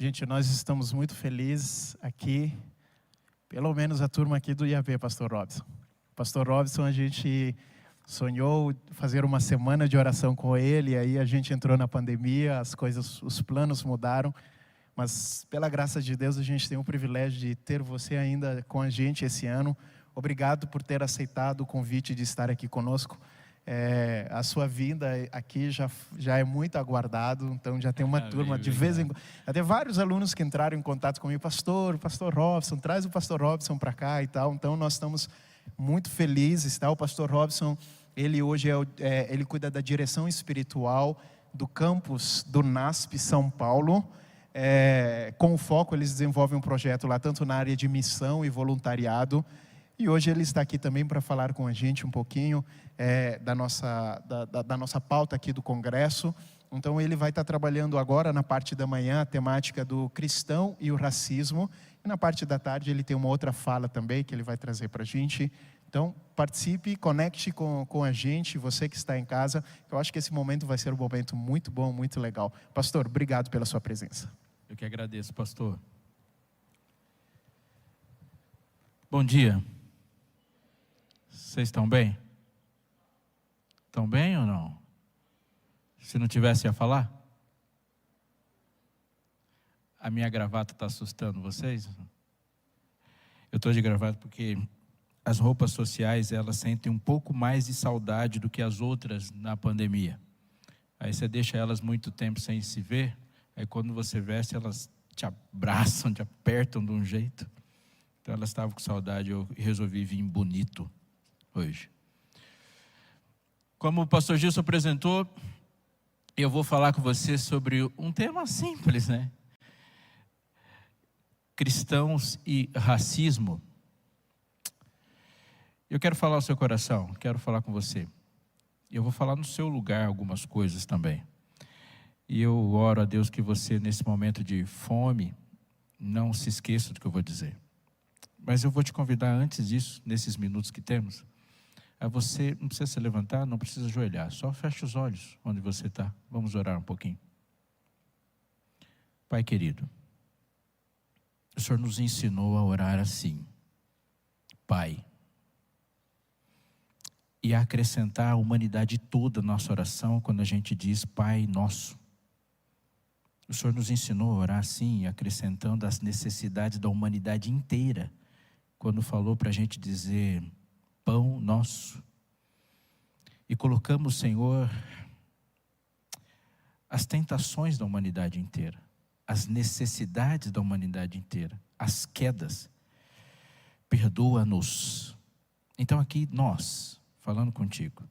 Gente, nós estamos muito felizes aqui, pelo menos a turma aqui do IAB, Pastor Robson. Pastor Robson, a gente sonhou fazer uma semana de oração com ele, aí a gente entrou na pandemia, as coisas, os planos mudaram, mas pela graça de Deus a gente tem o privilégio de ter você ainda com a gente esse ano. Obrigado por ter aceitado o convite de estar aqui conosco. A sua vinda aqui já é muito aguardado, então já tem uma turma de vez em quando. Já tem vários alunos que entraram em contato comigo, Pastor Robson, traz o Pastor Robson para cá e tal. Então nós estamos muito felizes, tá? O Pastor Robson, ele hoje ele cuida da direção espiritual do campus do NASP São Paulo. Com o foco, eles desenvolvem um projeto lá, tanto na área de missão e voluntariado. E hoje ele está aqui também para falar com a gente um pouquinho da nossa pauta aqui do Congresso. Então ele vai estar trabalhando agora na parte da manhã a temática do cristão e o racismo. E na parte da tarde ele tem uma outra fala também que ele vai trazer para a gente. Então participe, conecte com a gente, você que está em casa. Eu acho que esse momento vai ser um momento muito bom, muito legal. Pastor, obrigado pela sua presença. Eu que agradeço, pastor. Bom dia. Vocês estão bem? Estão bem ou não? Se não tivesse, ia falar? A minha gravata está assustando vocês? Eu estou de gravata porque as roupas sociais, elas sentem um pouco mais de saudade do que as outras na pandemia. Aí você deixa elas muito tempo sem se ver, aí quando você veste, elas te abraçam, te apertam de um jeito. Então elas estavam com saudade, eu resolvi vir bonito hoje. Como o pastor Gilson apresentou, eu vou falar com você sobre um tema simples, né? Cristãos e racismo. Eu quero falar ao seu coração, quero falar com você. Eu vou falar no seu lugar algumas coisas também. E eu oro a Deus que você, nesse momento de fome, não se esqueça do que eu vou dizer. Mas eu vou te convidar antes disso, nesses minutos que temos, a você, não precisa se levantar, não precisa ajoelhar, só feche os olhos onde você está. Vamos orar um pouquinho. Pai querido, o Senhor nos ensinou a orar assim, Pai, e a acrescentar a humanidade toda à nossa oração quando a gente diz Pai Nosso. O Senhor nos ensinou a orar assim, acrescentando as necessidades da humanidade inteira, quando falou para a gente dizer Pão Nosso. E colocamos, Senhor, as tentações da humanidade inteira, as necessidades da humanidade inteira, as quedas. Perdoa-nos. Então aqui nós, falando contigo,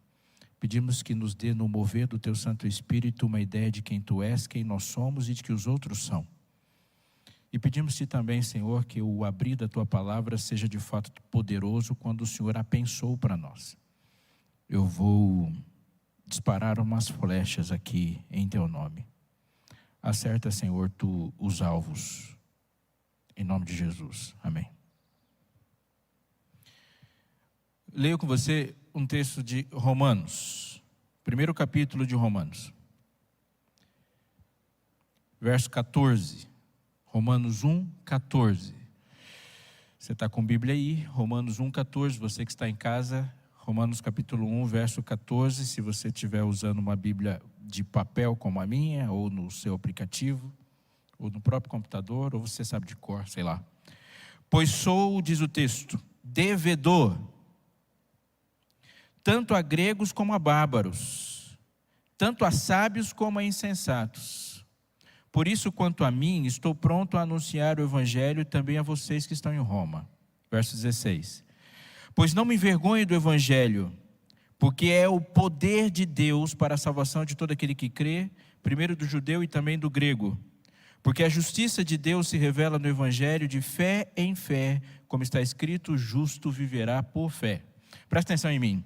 pedimos que nos dê no mover do Teu Santo Espírito uma ideia de quem Tu és, quem nós somos e de que os outros são. E pedimos-te também, Senhor, que o abrir da Tua palavra seja de fato poderoso quando o Senhor a pensou para nós. Eu vou disparar umas flechas aqui em Teu nome. Acerta, Senhor, Tu os alvos. Em nome de Jesus. Amém. Leio com você um texto de Romanos. Primeiro capítulo de Romanos. Verso 14. Romanos 1, 14. Você está com Bíblia aí? Romanos 1, 14. Você que está em casa, Romanos capítulo 1, verso 14. Se você estiver usando uma Bíblia de papel como a minha, ou no seu aplicativo, ou no próprio computador, ou você sabe de cor, sei lá. Pois sou, diz o texto, devedor, tanto a gregos como a bárbaros, tanto a sábios como a insensatos. Por isso, quanto a mim, estou pronto a anunciar o Evangelho também a vocês que estão em Roma. Verso 16. Pois não me envergonho do Evangelho, porque é o poder de Deus para a salvação de todo aquele que crê, primeiro do judeu e também do grego. Porque a justiça de Deus se revela no Evangelho de fé em fé, como está escrito, o justo viverá por fé. Presta atenção em mim.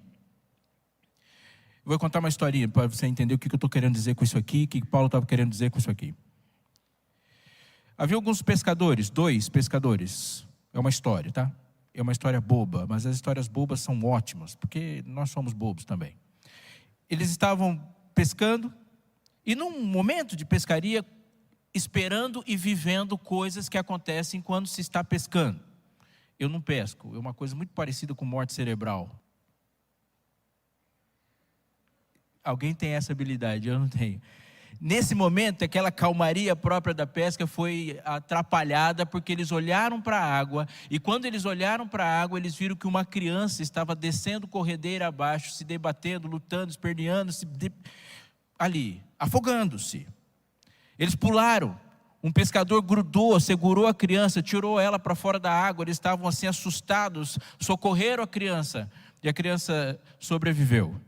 Vou contar uma historinha para você entender o que eu estou querendo dizer com isso aqui, o que Paulo estava querendo dizer com isso aqui. Havia alguns pescadores, 2 pescadores. É uma história, tá? É uma história boba, mas as histórias bobas são ótimas, porque nós somos bobos também. Eles estavam pescando, e num momento de pescaria, esperando e vivendo coisas que acontecem quando se está pescando. Eu não pesco, é uma coisa muito parecida com morte cerebral. Alguém tem essa habilidade, eu não tenho. Nesse momento, aquela calmaria própria da pesca foi atrapalhada, porque eles olharam para a água, e quando eles olharam para a água, eles viram que uma criança estava descendo corredeira abaixo, se debatendo, lutando, esperneando, ali, afogando-se. Eles pularam, um pescador grudou, segurou a criança, tirou ela para fora da água, eles estavam assim assustados, socorreram a criança, e a criança sobreviveu.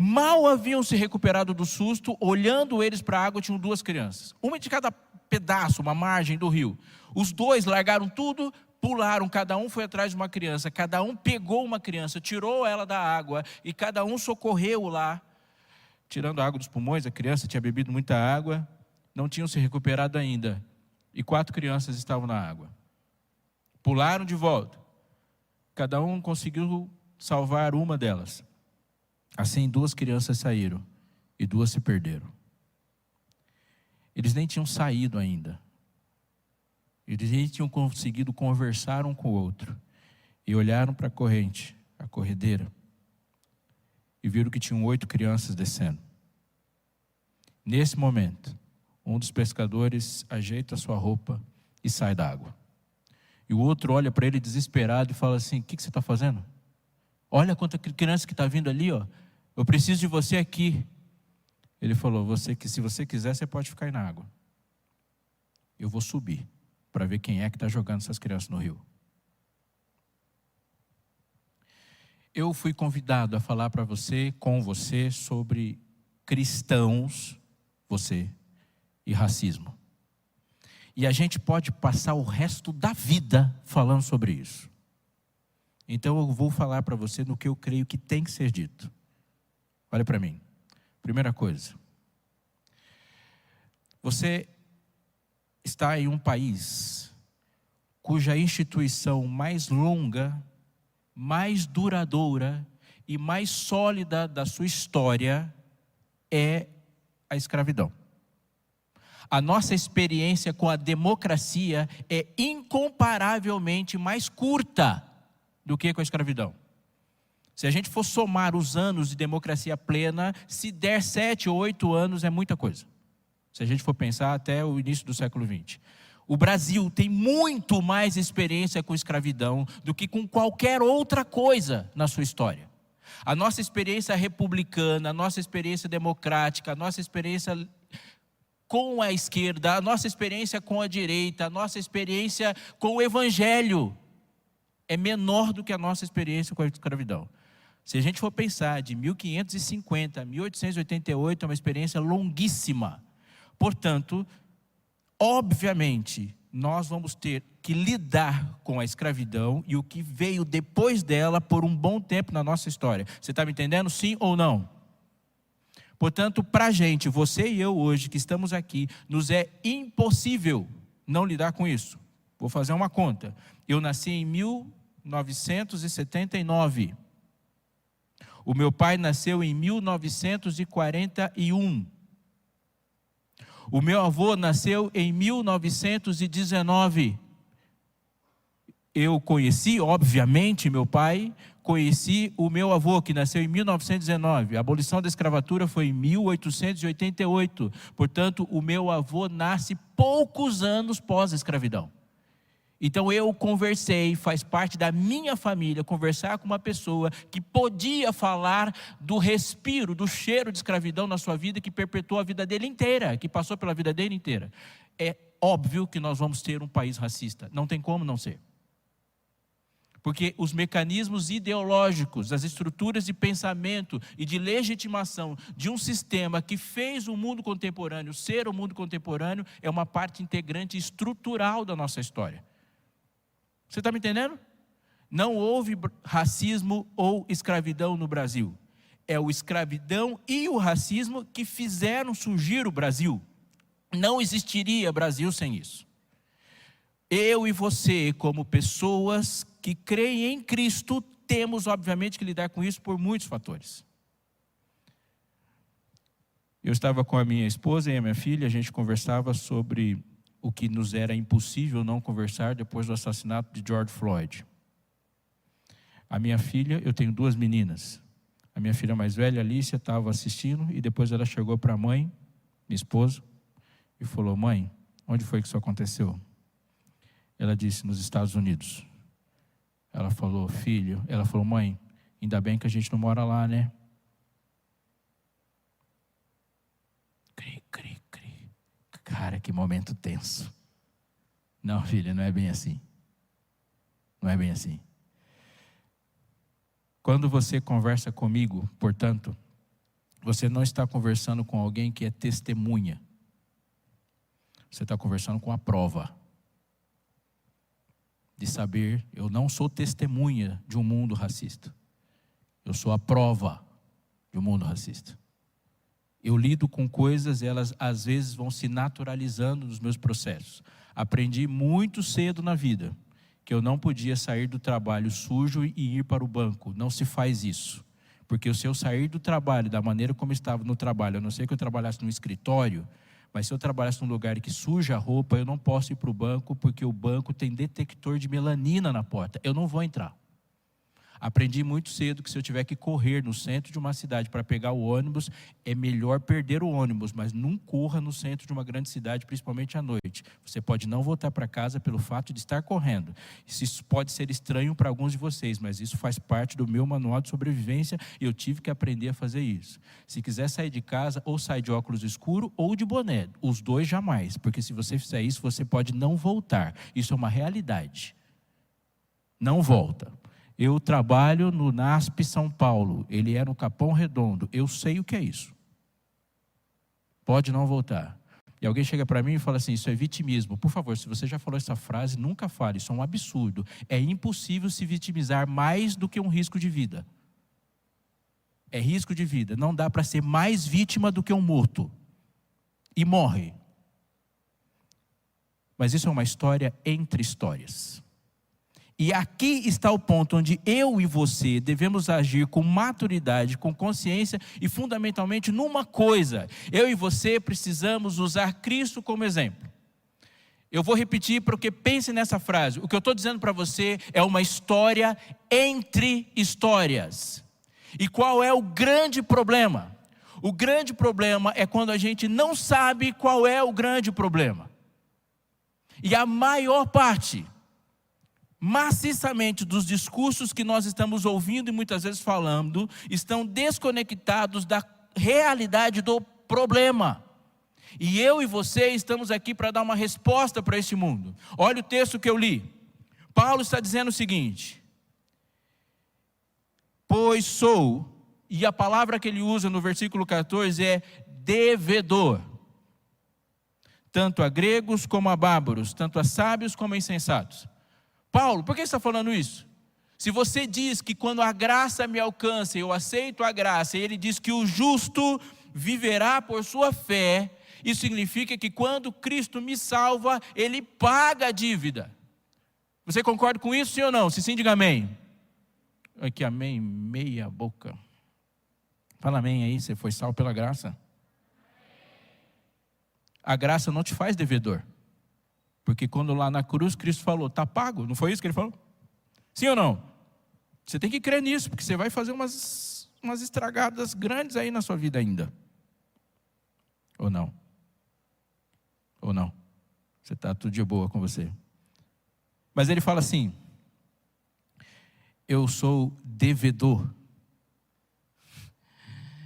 Mal haviam se recuperado do susto, olhando eles para a água, tinham duas crianças. Uma de cada pedaço, uma margem do rio. Os dois largaram tudo, pularam, cada um foi atrás de uma criança, cada um pegou uma criança, tirou ela da água, e cada um socorreu lá. Tirando a água dos pulmões, a criança tinha bebido muita água, não tinham se recuperado ainda. E 4 crianças estavam na água. Pularam de volta. Cada um conseguiu salvar uma delas. Assim, 2 crianças saíram e 2 se perderam. Eles nem tinham saído ainda. Eles nem tinham conseguido conversar um com o outro. E olharam para a corrente, a corredeira, e viram que tinham 8 crianças descendo. Nesse momento, um dos pescadores ajeita a sua roupa e sai da água. E o outro olha para ele desesperado e fala assim: o que você está fazendo? Olha quanta criança que está vindo ali, ó. Eu preciso de você aqui. Ele falou: se você quiser, você pode ficar aí na água. Eu vou subir para ver quem é que está jogando essas crianças no rio. Eu fui convidado a falar para você, com você, sobre cristãos, você, e racismo. E a gente pode passar o resto da vida falando sobre isso. Então eu vou falar para você no que eu creio que tem que ser dito. Olha para mim. Primeira coisa. Você está em um país cuja instituição mais longa, mais duradoura e mais sólida da sua história é a escravidão. A nossa experiência com a democracia é incomparavelmente mais curta do que com a escravidão. Se a gente for somar os anos de democracia plena, se der 7 ou 8 anos é muita coisa. Se a gente for pensar até o início do século XX. O Brasil tem muito mais experiência com escravidão do que com qualquer outra coisa na sua história. A nossa experiência republicana, a nossa experiência democrática, a nossa experiência com a esquerda, a nossa experiência com a direita, a nossa experiência com o evangelho é menor do que a nossa experiência com a escravidão. Se a gente for pensar de 1550 a 1888, é uma experiência longuíssima. Portanto, obviamente, nós vamos ter que lidar com a escravidão e o que veio depois dela por um bom tempo na nossa história. Você está me entendendo? Sim ou não? Portanto, para a gente, você e eu hoje que estamos aqui, nos é impossível não lidar com isso. Vou fazer uma conta. Eu nasci em 1979. O meu pai nasceu em 1941. O meu avô nasceu em 1919. Eu conheci, obviamente, meu pai, conheci o meu avô, que nasceu em 1919. A abolição da escravatura foi em 1888. Portanto, o meu avô nasce poucos anos pós a escravidão. Então eu conversei, faz parte da minha família, conversar com uma pessoa que podia falar do respiro, do cheiro de escravidão na sua vida, que perpetuou a vida dele inteira, que passou pela vida dele inteira. É óbvio que nós vamos ter um país racista, não tem como não ser. Porque os mecanismos ideológicos, as estruturas de pensamento e de legitimação de um sistema que fez o mundo contemporâneo ser o mundo contemporâneo é uma parte integrante estrutural da nossa história. Você está me entendendo? Não houve racismo ou escravidão no Brasil. É o escravidão e o racismo que fizeram surgir o Brasil. Não existiria Brasil sem isso. Eu e você, como pessoas que creem em Cristo, temos obviamente que lidar com isso por muitos fatores. Eu estava com a minha esposa e a minha filha, a gente conversava sobre o que nos era impossível não conversar depois do assassinato de George Floyd. A minha filha, eu tenho 2 meninas. A minha filha mais velha, Alicia, estava assistindo e depois ela chegou para a mãe, minha esposa, e falou: mãe, onde foi que isso aconteceu? Ela disse: nos Estados Unidos. Ela falou: filho, ela falou: mãe, ainda bem que a gente não mora lá, né? Cri, cri, cri. Cara, que momento tenso. Não, filha, não é bem assim. Não é bem assim. Quando você conversa comigo, portanto, você não está conversando com alguém que é testemunha. Você está conversando com a prova. De saber, eu não sou testemunha de um mundo racista. Eu sou a prova de um mundo racista. Eu lido com coisas, elas às vezes vão se naturalizando nos meus processos. Aprendi muito cedo na vida que eu não podia sair do trabalho sujo e ir para o banco. Não se faz isso. Porque se eu sair do trabalho da maneira como estava no trabalho, a não ser que eu trabalhasse no escritório, mas se eu trabalhasse num lugar que suja a roupa, eu não posso ir para o banco, porque o banco tem detector de melanina na porta. Eu não vou entrar. Aprendi muito cedo que se eu tiver que correr no centro de uma cidade para pegar o ônibus, é melhor perder o ônibus, mas não corra no centro de uma grande cidade, principalmente à noite. Você pode não voltar para casa pelo fato de estar correndo. Isso pode ser estranho para alguns de vocês, mas isso faz parte do meu manual de sobrevivência e eu tive que aprender a fazer isso. Se quiser sair de casa, ou sai de óculos escuro ou de boné. Os 2 jamais, porque se você fizer isso, você pode não voltar. Isso é uma realidade. Não volta. Eu trabalho no NASP São Paulo, ele é no Capão Redondo, eu sei o que é isso. Pode não voltar. E alguém chega para mim e fala assim: isso é vitimismo. Por favor, se você já falou essa frase, nunca fale, isso é um absurdo. É impossível se vitimizar mais do que um risco de vida. É risco de vida, não dá para ser mais vítima do que um morto. E morre. Mas isso é uma história entre histórias. E aqui está o ponto onde eu e você devemos agir com maturidade, com consciência e fundamentalmente numa coisa. Eu e você precisamos usar Cristo como exemplo. Eu vou repetir porque pense nessa frase. O que eu estou dizendo para você é uma história entre histórias. E qual é o grande problema? O grande problema é quando a gente não sabe qual é o grande problema. E a maior parte, maciçamente, dos discursos que nós estamos ouvindo e muitas vezes falando, estão desconectados da realidade do problema. E eu e você estamos aqui para dar uma resposta para esse mundo. Olha o texto que eu li. Paulo está dizendo o seguinte: pois sou, e a palavra que ele usa no versículo 14 é devedor, tanto a gregos como a bárbaros, tanto a sábios como a insensatos. Paulo, por que você está falando isso? Se você diz que quando a graça me alcança, eu aceito a graça, e ele diz que o justo viverá por sua fé, isso significa que quando Cristo me salva, ele paga a dívida. Você concorda com isso, sim ou não? Se sim, diga amém. Aqui, amém, meia boca. Fala amém aí, você foi salvo pela graça. A graça não te faz devedor. Porque quando lá na cruz Cristo falou, está pago, não foi isso que ele falou? Sim ou não? Você tem que crer nisso, porque você vai fazer umas estragadas grandes aí na sua vida ainda. Ou não? Ou não? Você está tudo de boa com você. Mas ele fala assim: eu sou devedor.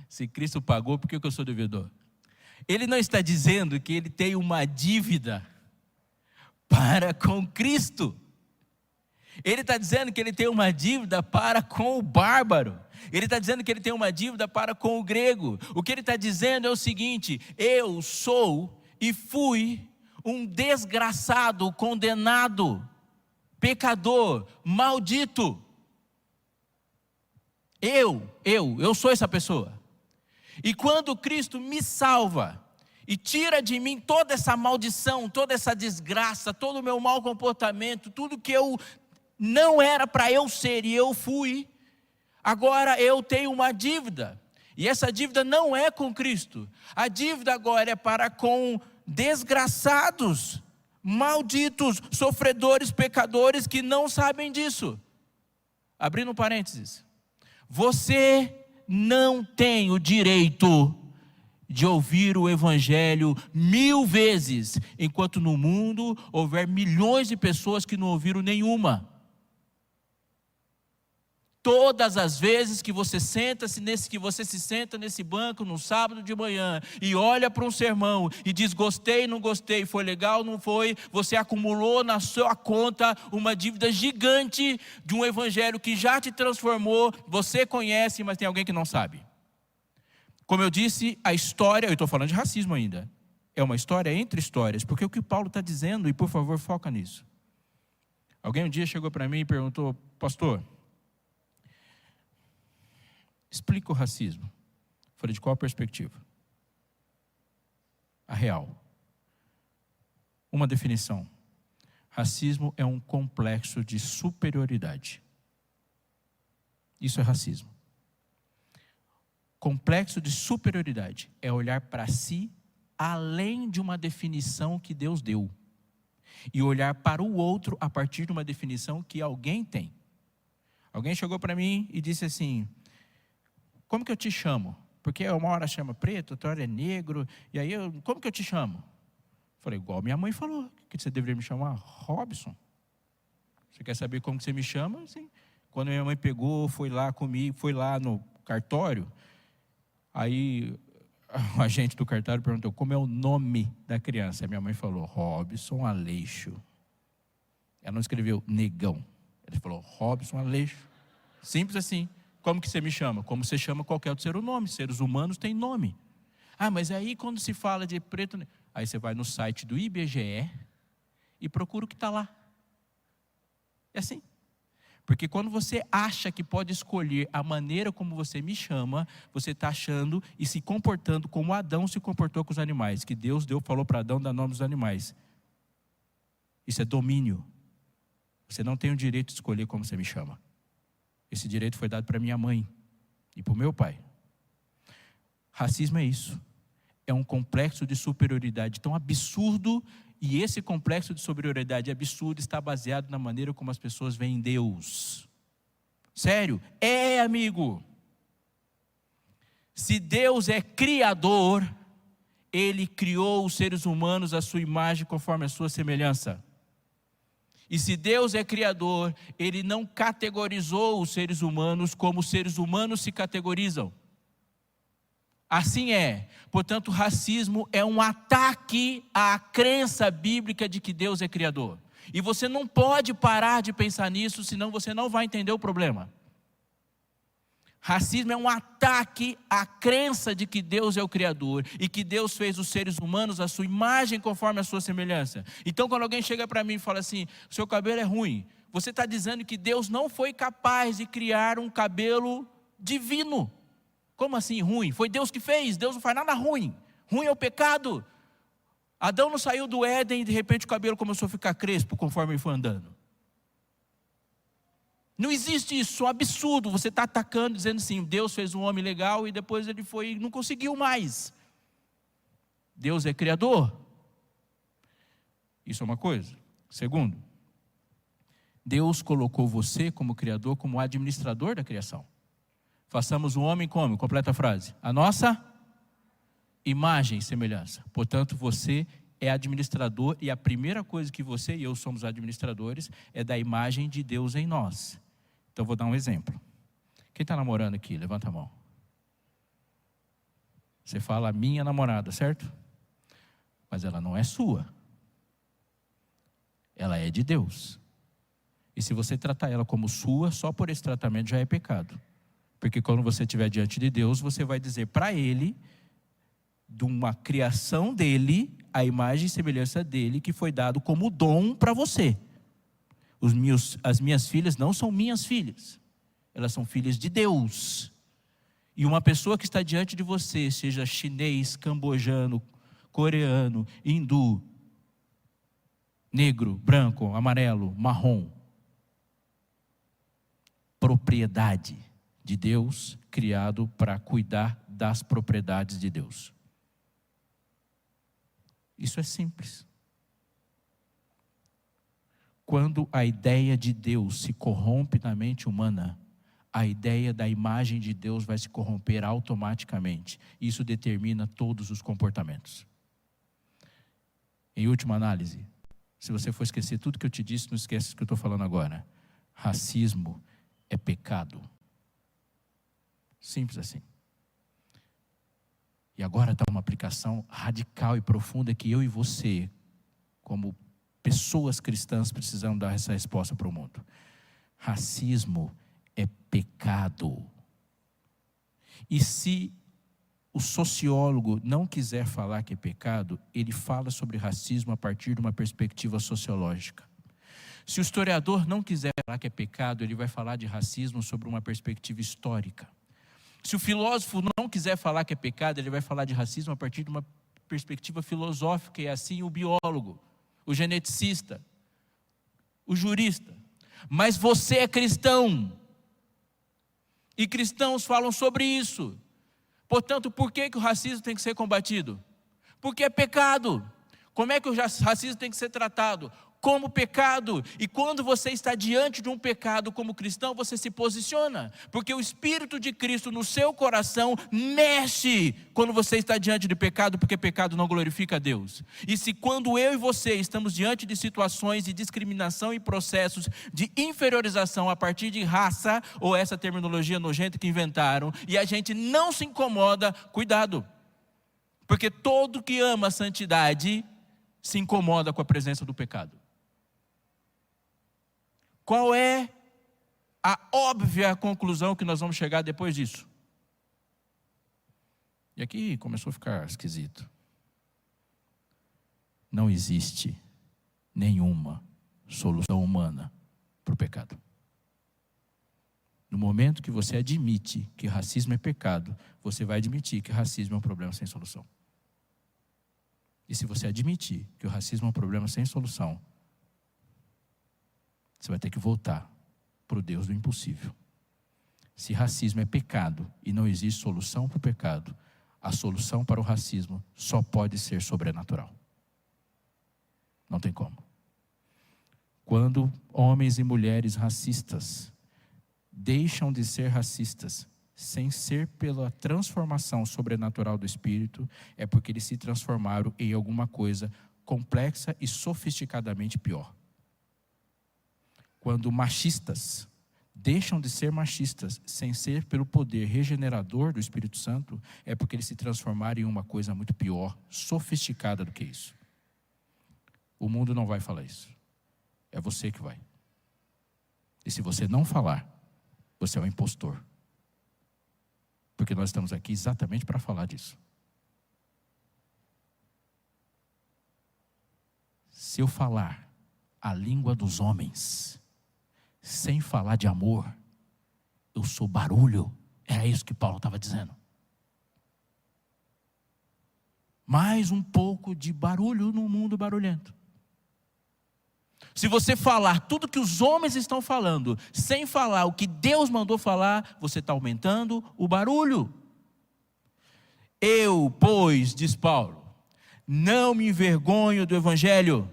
Se Cristo pagou, por que eu sou devedor? Ele não está dizendo que ele tem uma dívida para com Cristo. Ele está dizendo que ele tem uma dívida para com o bárbaro. Ele está dizendo que ele tem uma dívida para com o grego. O que ele está dizendo é o seguinte: eu sou e fui um desgraçado, condenado, pecador, maldito. Eu sou essa pessoa. E quando Cristo me salva e tira de mim toda essa maldição, toda essa desgraça, todo o meu mau comportamento, tudo que eu não era para eu ser e eu fui, agora eu tenho uma dívida. E essa dívida não é com Cristo. A dívida agora é para com desgraçados, malditos, sofredores, pecadores que não sabem disso. Abrindo um parênteses. Você não tem o direito de ouvir o Evangelho 1000 vezes, enquanto no mundo houver milhões de pessoas que não ouviram nenhuma. Todas as vezes que você se senta nesse banco no sábado de manhã e olha para um sermão e diz gostei, não gostei, foi legal, não foi, você acumulou na sua conta uma dívida gigante de um evangelho que já te transformou, você conhece, mas tem alguém que não sabe. Como eu disse, a história, eu estou falando de racismo ainda, é uma história entre histórias, porque o que Paulo está dizendo, e por favor foca nisso. Alguém um dia chegou para mim e perguntou, pastor, explica o racismo. Falei, de qual perspectiva? A real. Uma definição. Racismo é um complexo de superioridade. Isso é racismo. Complexo de superioridade é olhar para si além de uma definição que Deus deu. E olhar para o outro a partir de uma definição que alguém tem. Alguém chegou para mim e disse assim, como que eu te chamo? Porque uma hora chama preto, outra hora é negro, e aí como que eu te chamo? Falei, igual minha mãe falou, que você deveria me chamar Robson. Você quer saber como que você me chama? Assim, quando minha mãe pegou, foi lá comigo, foi lá no cartório, aí o agente do cartório perguntou, como é o nome da criança? A minha mãe falou, Robson Aleixo. Ela não escreveu Negão, ela falou, Robson Aleixo. Simples assim. Como que você me chama? Como você chama qualquer outro ser humano. Seres humanos têm nome. Ah, mas aí quando se fala de preto... Aí você vai no site do IBGE e procura o que está lá. É assim. Porque quando você acha que pode escolher a maneira como você me chama, você está achando e se comportando como Adão se comportou com os animais. Que Deus falou para Adão dar nome aos animais. Isso é domínio. Você não tem o direito de escolher como você me chama. Esse direito foi dado para minha mãe e para o meu pai. Racismo é isso. É um complexo de superioridade tão absurdo, e esse complexo de superioridade absurdo está baseado na maneira como as pessoas veem Deus. Sério? É, amigo. Se Deus é criador, Ele criou os seres humanos à sua imagem conforme a sua semelhança. E se Deus é criador, Ele não categorizou os seres humanos como os seres humanos se categorizam. Assim é. Portanto, o racismo é um ataque à crença bíblica de que Deus é criador. E você não pode parar de pensar nisso, senão você não vai entender o problema. Racismo é um ataque à crença de que Deus é o Criador e que Deus fez os seres humanos à sua imagem conforme a sua semelhança. Então, quando alguém chega para mim e fala assim, seu cabelo é ruim, você está dizendo que Deus não foi capaz de criar um cabelo divino. Como assim ruim? Foi Deus que fez, Deus não faz nada ruim. Ruim é o pecado. Adão não saiu do Éden e de repente o cabelo começou a ficar crespo conforme ele foi andando. Não existe isso, é um absurdo. Você está atacando, dizendo assim, Deus fez um homem legal e depois ele foi, não conseguiu mais. Deus é criador. Isso é uma coisa. Segundo, Deus colocou você como criador, como administrador da criação. Façamos o homem como? Completa a frase. A nossa imagem e semelhança. Portanto, você é administrador e a primeira coisa que você e eu somos administradores é da imagem de Deus em nós. Então, vou dar um exemplo. Quem está namorando aqui? Levanta a mão. Você fala minha namorada, certo? Mas ela não é sua. Ela é de Deus. E se você tratar ela como sua, só por esse tratamento já é pecado. Porque quando você estiver diante de Deus, você vai dizer para Ele, de uma criação dEle, a imagem e semelhança dEle, que foi dado como dom para você. As minhas filhas não são minhas filhas. Elas são filhas de Deus. E uma pessoa que está diante de você, seja chinês, cambojano, coreano, hindu, negro, branco, amarelo, marrom. Propriedade de Deus, criado para cuidar das propriedades de Deus. Isso é simples. Quando a ideia de Deus se corrompe na mente humana, a ideia da imagem de Deus vai se corromper automaticamente. Isso determina todos os comportamentos. Em última análise, se você for esquecer tudo que eu te disse, não esquece o que eu estou falando agora. Racismo é pecado. Simples assim. E agora está uma aplicação radical e profunda que eu e você, como pessoas cristãs, precisamos dar essa resposta para o mundo. Racismo é pecado. E se o sociólogo não quiser falar que é pecado, ele fala sobre racismo a partir de uma perspectiva sociológica. Se o historiador não quiser falar que é pecado, ele vai falar de racismo sobre uma perspectiva histórica. Se o filósofo não quiser falar que é pecado, ele vai falar de racismo a partir de uma perspectiva filosófica, e assim o biólogo, o geneticista, o jurista. Mas você é cristão. E cristãos falam sobre isso. Portanto, por que o racismo tem que ser combatido? Porque é pecado. Como é que o racismo tem que ser tratado? Como pecado. E quando você está diante de um pecado como cristão, você se posiciona. Porque o Espírito de Cristo no seu coração mexe quando você está diante de pecado, porque pecado não glorifica a Deus. E se quando eu e você estamos diante de situações de discriminação e processos de inferiorização a partir de raça, ou essa terminologia nojenta que inventaram, e a gente não se incomoda, cuidado. Porque todo que ama a santidade se incomoda com a presença do pecado. Qual é a óbvia conclusão que nós vamos chegar depois disso? E aqui começou a ficar esquisito. Não existe nenhuma solução humana para o pecado. No momento que você admite que racismo é pecado, você vai admitir que racismo é um problema sem solução. E se você admitir que o racismo é um problema sem solução, você vai ter que voltar para o Deus do impossível. Se racismo é pecado e não existe solução para o pecado, a solução para o racismo só pode ser sobrenatural. Não tem como. Quando homens e mulheres racistas deixam de ser racistas, sem ser pela transformação sobrenatural do Espírito, é porque eles se transformaram em alguma coisa complexa e sofisticadamente pior. Quando machistas deixam de ser machistas sem ser pelo poder regenerador do Espírito Santo, é porque eles se transformaram em uma coisa muito pior, sofisticada do que isso. O mundo não vai falar isso. É você que vai. E se você não falar, você é um impostor. Porque nós estamos aqui exatamente para falar disso. Se eu falar a língua dos homens, sem falar de amor, eu sou barulho. Era isso que Paulo estava dizendo. Mais um pouco de barulho no mundo barulhento. Se você falar tudo que os homens estão falando, sem falar o que Deus mandou falar, você está aumentando o barulho. Eu, pois, diz Paulo, não me envergonho do Evangelho,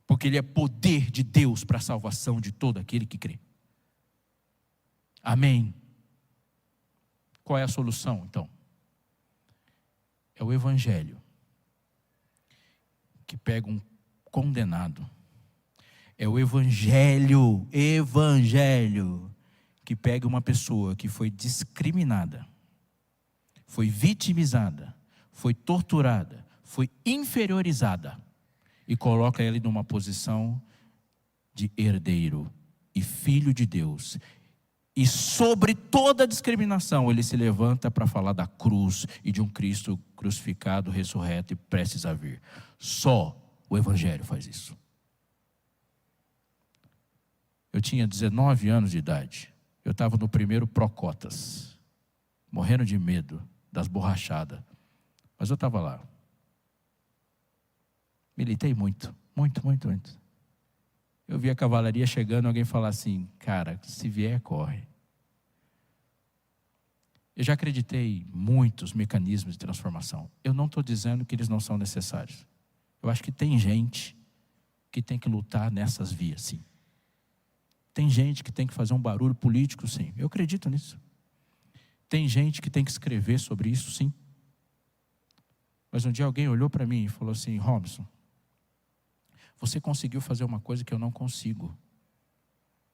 porque ele é poder de Deus para a salvação de todo aquele que crê. Amém. Qual é a solução, então? É o Evangelho, que pega um condenado. É o Evangelho, que pega uma pessoa que foi discriminada, foi vitimizada, foi torturada, foi inferiorizada, e coloca ele numa posição de herdeiro e filho de Deus. E sobre toda a discriminação, ele se levanta para falar da cruz e de um Cristo crucificado, ressurreto e prestes a vir. Só o Evangelho faz isso. Eu tinha 19 anos de idade. Eu estava no primeiro Procotas, morrendo de medo das borrachadas. Mas eu estava lá. Militei muito. Eu vi a cavalaria chegando, alguém falar assim, cara, se vier, corre. Eu já acreditei em muitos mecanismos de transformação. Eu não estou dizendo que eles não são necessários. Eu acho que tem gente que tem que lutar nessas vias, sim. Tem gente que tem que fazer um barulho político, sim. Eu acredito nisso. Tem gente que tem que escrever sobre isso, sim. Mas um dia alguém olhou para mim e falou assim: Robson, você conseguiu fazer uma coisa que eu não consigo.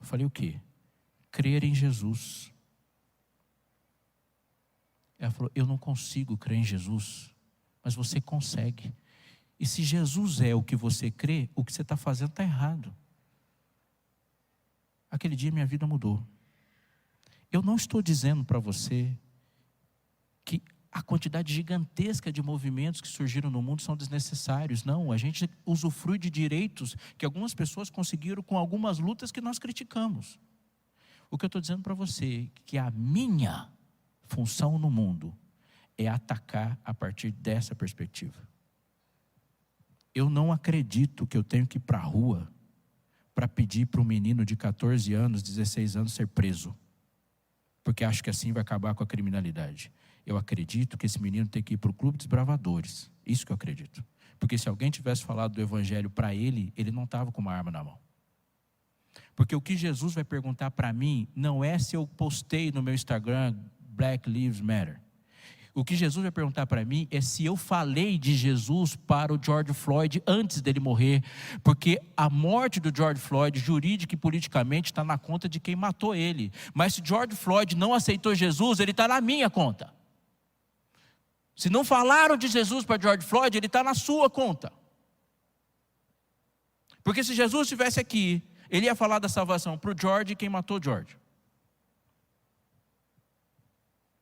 Eu falei: o quê? Crer em Jesus. Ela falou: eu não consigo crer em Jesus, mas você consegue. E se Jesus é o que você crê, o que você está fazendo está errado. Aquele dia minha vida mudou. Eu não estou dizendo para você que a quantidade gigantesca de movimentos que surgiram no mundo são desnecessários. Não, a gente usufrui de direitos que algumas pessoas conseguiram com algumas lutas que nós criticamos. O que eu estou dizendo para você é que a minha função no mundo é atacar a partir dessa perspectiva. Eu não acredito que eu tenho que ir para a rua para pedir para um menino de 14 anos, 16 anos ser preso, porque acho que assim vai acabar com a criminalidade. Eu acredito que esse menino tem que ir para o clube dos bravadores. Isso que eu acredito. Porque se alguém tivesse falado do evangelho para ele, ele não estava com uma arma na mão. Porque o que Jesus vai perguntar para mim não é se eu postei no meu Instagram Black Lives Matter. O que Jesus vai perguntar para mim é se eu falei de Jesus para o George Floyd antes dele morrer. Porque a morte do George Floyd, jurídica e politicamente, está na conta de quem matou ele. Mas se George Floyd não aceitou Jesus, ele está na minha conta. Se não falaram de Jesus para George Floyd, ele está na sua conta. Porque se Jesus estivesse aqui, ele ia falar da salvação para o George e quem matou George.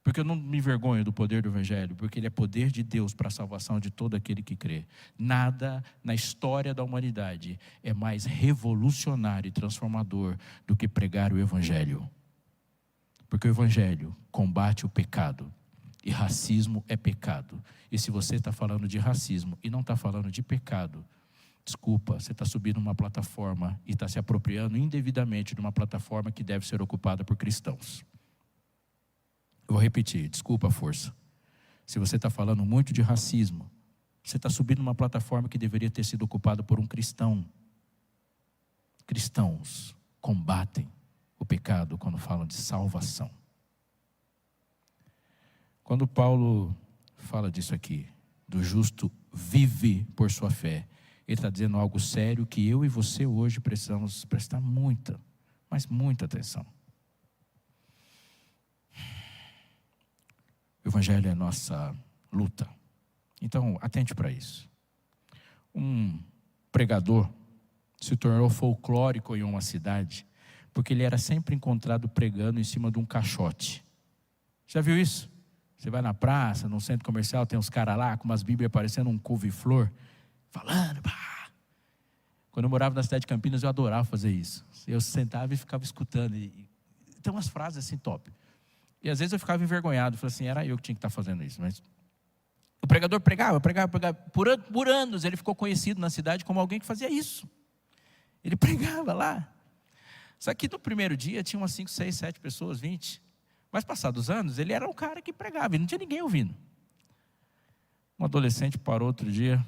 Porque eu não me envergonho do poder do evangelho, porque ele é poder de Deus para a salvação de todo aquele que crê. Nada na história da humanidade é mais revolucionário e transformador do que pregar o evangelho. Porque o evangelho combate o pecado. E racismo é pecado. E se você está falando de racismo e não está falando de pecado, desculpa, você está subindo uma plataforma e está se apropriando indevidamente de uma plataforma que deve ser ocupada por cristãos. Eu vou repetir, desculpa a força. Se você está falando muito de racismo, você está subindo uma plataforma que deveria ter sido ocupada por um cristão. Cristãos combatem o pecado quando falam de salvação. Quando Paulo fala disso aqui, do justo vive por sua fé, ele está dizendo algo sério que eu e você hoje precisamos prestar muita, mas muita atenção. O evangelho é nossa luta. Então, atente para isso. Um pregador se tornou folclórico em uma cidade, porque ele era sempre encontrado pregando em cima de um caixote. Já viu isso? Você vai na praça, num centro comercial, tem uns caras lá com umas bíblias parecendo um couve-flor, falando. Pá. Quando eu morava na cidade de Campinas, eu adorava fazer isso. Eu sentava e ficava escutando. E tem umas frases assim top. E às vezes eu ficava envergonhado, falei assim, era eu que tinha que estar fazendo isso. Mas o pregador pregava. Por anos ele ficou conhecido na cidade como alguém que fazia isso. Ele pregava lá. Só que no primeiro dia tinha umas 5, 6, 7 pessoas, 20. Mas passados os anos, ele era o cara que pregava e não tinha ninguém ouvindo. Um adolescente parou outro dia,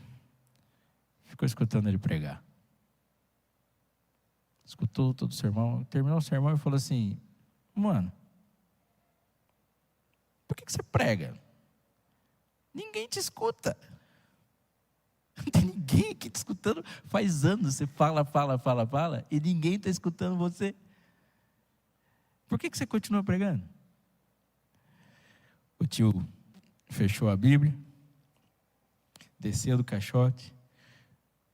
ficou escutando ele pregar. Escutou todo o sermão, terminou o sermão e falou assim, mano, por que você prega? Ninguém te escuta. Não tem ninguém aqui te escutando. Faz anos você fala, e ninguém está escutando você. Por que você continua pregando? O tio fechou a Bíblia, desceu do caixote,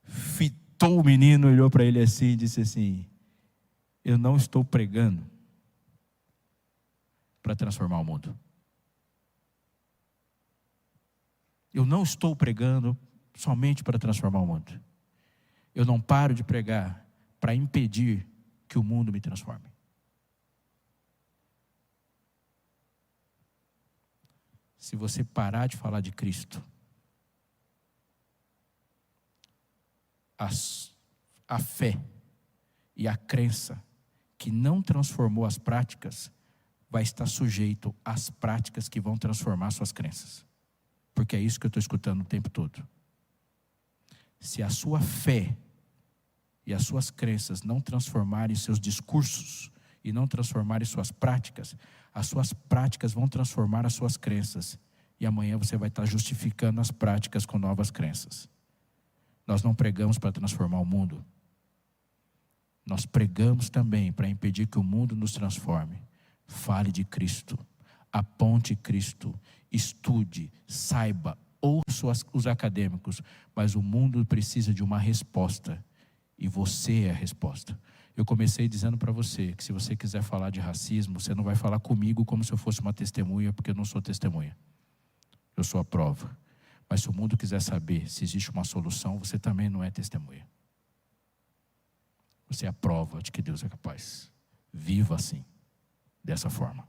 fitou o menino, olhou para ele assim e disse assim, eu não estou pregando para transformar o mundo. Eu não estou pregando somente para transformar o mundo. Eu não paro de pregar para impedir que o mundo me transforme. Se você parar de falar de Cristo, a fé e a crença que não transformou as práticas vai estar sujeito às práticas que vão transformar suas crenças. Porque é isso que eu estou escutando o tempo todo. Se a sua fé e as suas crenças não transformarem seus discursos e não transformarem suas práticas, as suas práticas vão transformar as suas crenças. E amanhã você vai estar justificando as práticas com novas crenças. Nós não pregamos para transformar o mundo. Nós pregamos também para impedir que o mundo nos transforme. Fale de Cristo, aponte Cristo, estude, saiba, ouça os acadêmicos, mas o mundo precisa de uma resposta e você é a resposta. Eu comecei dizendo para você que se você quiser falar de racismo, você não vai falar comigo como se eu fosse uma testemunha, porque eu não sou testemunha. Eu sou a prova. Mas se o mundo quiser saber se existe uma solução, você também não é testemunha. Você é a prova de que Deus é capaz. Viva assim, dessa forma.